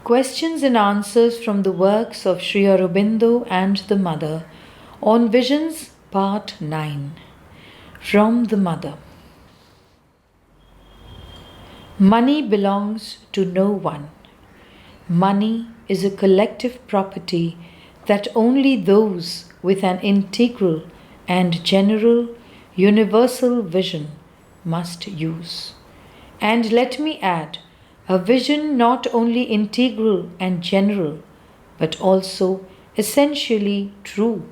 Questions and answers from the works of Sri Aurobindo and the Mother on Visions, Part 9. From the Mother. Money belongs to no one. Money is a collective property that only those with an integral and general universal vision must use. And let me add, a vision not only integral and general, but also essentially true,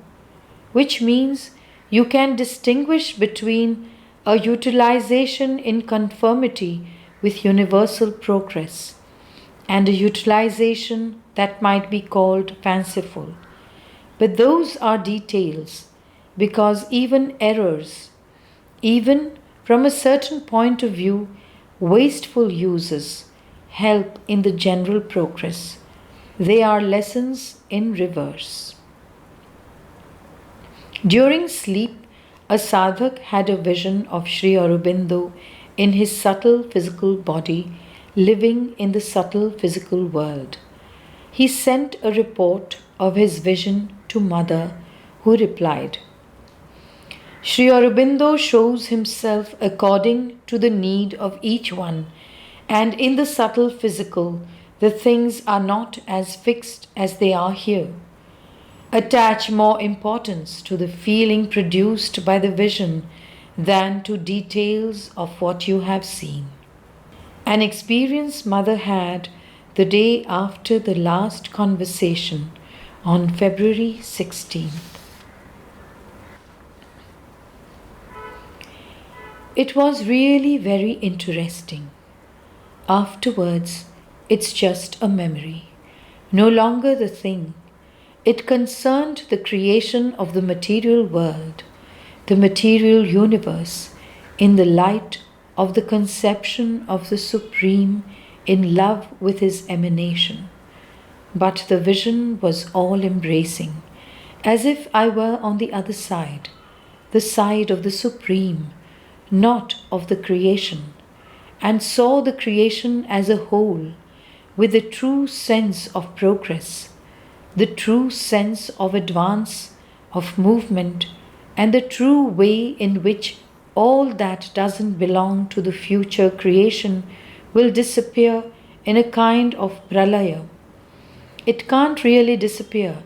which means you can distinguish between a utilization in conformity with universal progress and a utilization that might be called fanciful. But those are details, because even errors, even from a certain point of view, wasteful uses, help in the general progress. They are lessons in reverse. During sleep, a sadhak had a vision of Sri Aurobindo in his subtle physical body, living in the subtle physical world. He sent a report of his vision to Mother, who replied, Sri Aurobindo shows himself according to the need of each one, and in the subtle physical, the things are not as fixed as they are here. Attach more importance to the feeling produced by the vision than to details of what you have seen. An experience Mother had the day after the last conversation on February 16th. It was really very interesting. Afterwards, it's just a memory, no longer the thing. It concerned the creation of the material world, the material universe, in the light of the conception of the Supreme in love with His emanation. But the vision was all-embracing, as if I were on the other side, the side of the Supreme, not of the creation, and saw the creation as a whole, with the true sense of progress, the true sense of advance, of movement, and the true way in which all that doesn't belong to the future creation will disappear in a kind of pralaya. It can't really disappear,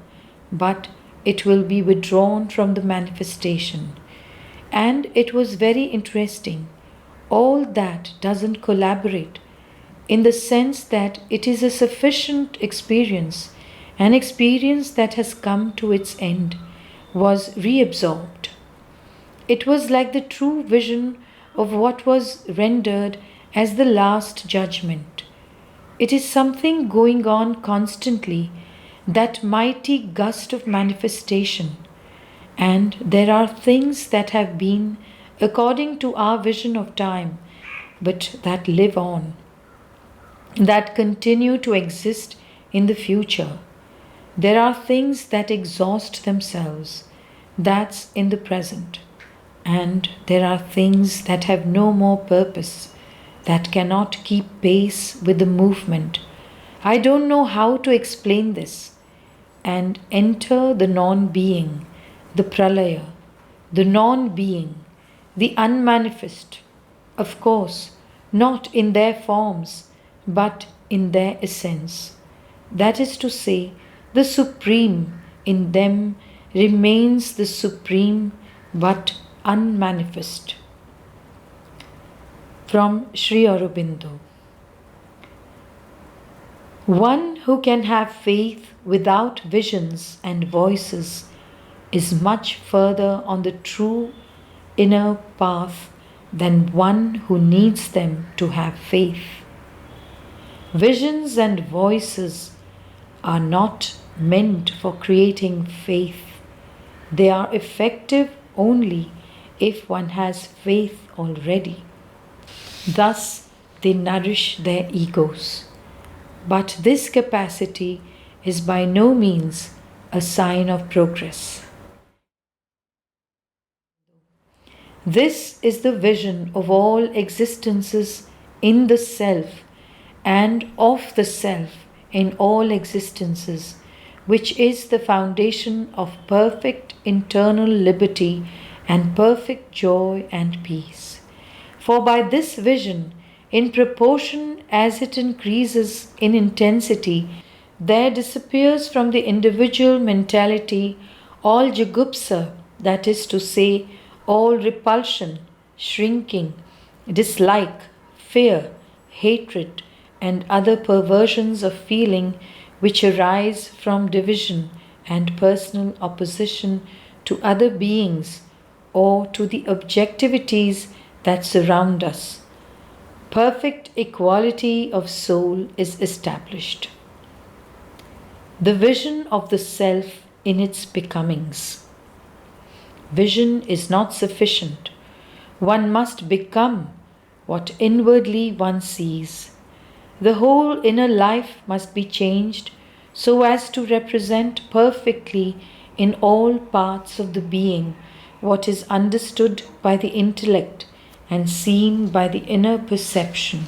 but it will be withdrawn from the manifestation. And it was very interesting. All that doesn't collaborate in the sense that it is a sufficient experience, an experience that has come to its end, was reabsorbed. It was like the true vision of what was rendered as the last judgment. It is something going on constantly, that mighty gust of manifestation, and there are things that have been according to our vision of time, but that live on, that continue to exist in the future. There are things that exhaust themselves, that's in the present. And there are things that have no more purpose, that cannot keep pace with the movement. I don't know how to explain this. And enter the non-being, the pralaya, the non-being, the unmanifest, of course, not in their forms, but in their essence. That is to say, the Supreme in them remains the Supreme but unmanifest. From Sri Aurobindo. One who can have faith without visions and voices is much further on the true inner path than one who needs them to have faith. Visions and voices are not meant for creating faith. They are effective only if one has faith already. Thus, they nourish their egos. But this capacity is by no means a sign of progress. This is the vision of all existences in the self and of the self in all existences, which is the foundation of perfect internal liberty and perfect joy and peace. For by this vision, in proportion as it increases in intensity, there disappears from the individual mentality all jugupsa, that is to say, all repulsion, shrinking, dislike, fear, hatred, and other perversions of feeling which arise from division and personal opposition to other beings or to the objectivities that surround us. Perfect equality of soul is established. The vision of the self in its becomings. Vision is not sufficient. One must become what inwardly one sees. The whole inner life must be changed so as to represent perfectly in all parts of the being what is understood by the intellect and seen by the inner perception.